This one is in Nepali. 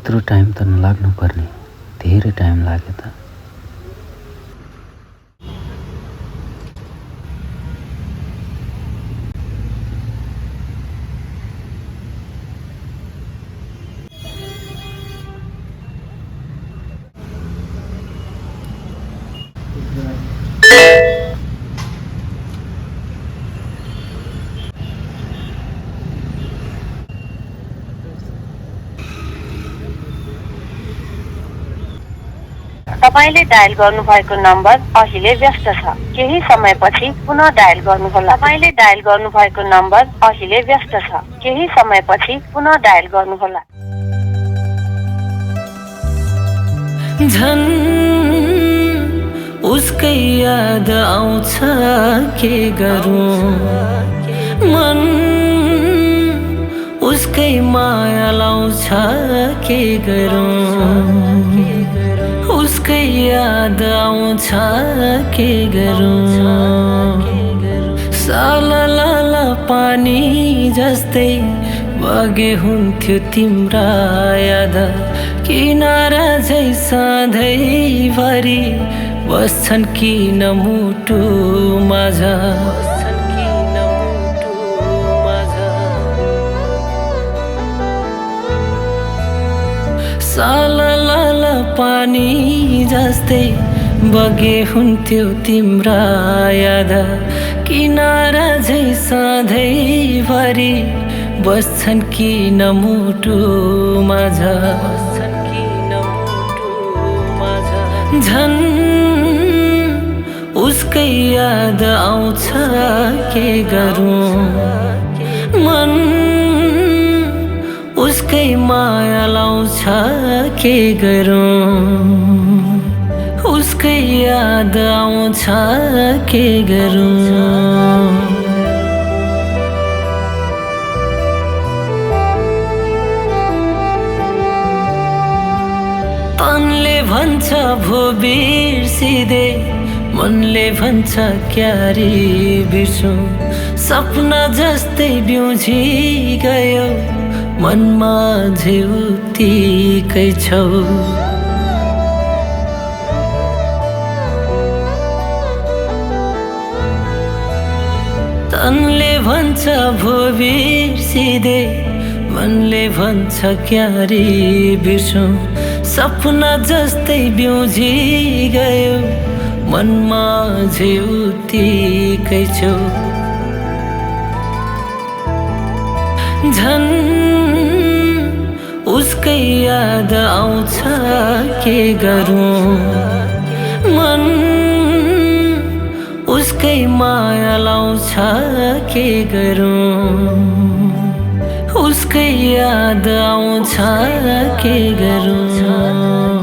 यत्रो टाइम त नलाग्नु पर्ने, धेरै टाइम लाग्यो त। तपाईले डायल गर्नुभएको नम्बर अहिले व्यस्त छ। केही समयपछि पुनः डायल गर्नुहोला। तपाईले डायल गर्नुभएको नम्बर अहिले व्यस्त छ। केही समयपछि पुनः डायल गर्नुहोला। झन् उसकै याद आउँछ, के गरौँ मन उसकै माया लाउँछ, के गरौँ उसकै याद आउँछ, के गरौँ साला लाला पानी जस्तै बगे हुन्थ्यो तिम्रा याद, किनारा झै सधैँभरि बस्छन् किन मुटु माझ। साला लाला पानी जस्तै बगे हुन्थ्यो तिम्रा याद, किनारा झै सधैँभरि बस्छन् किन मुटु माझ। झन् उसकै याद आउँछ, के गरौँ मन उसकै माया लाउँछ, के गरौँ उसकै याद आउँछ, के गरौँ। तनले भन्छ भो बिर्सिदे, मनले भन्छ क्यारी बिर्सौँ, सपना जस्तै बिउझी गयो मनमा झेउतीकै छौ। तनले भन्छ भो बिर्सिदे, मनले भन्छ क्यारी बिर्सौँ, सपना जस्तै बिउझी गयो मनमा झेउतीकै छौ। झन् उसकै याद आउँछ, के गरौँ मन उसकै माया लाउँछ, के गरौँ उसकै याद आउँछ, के गरौँ।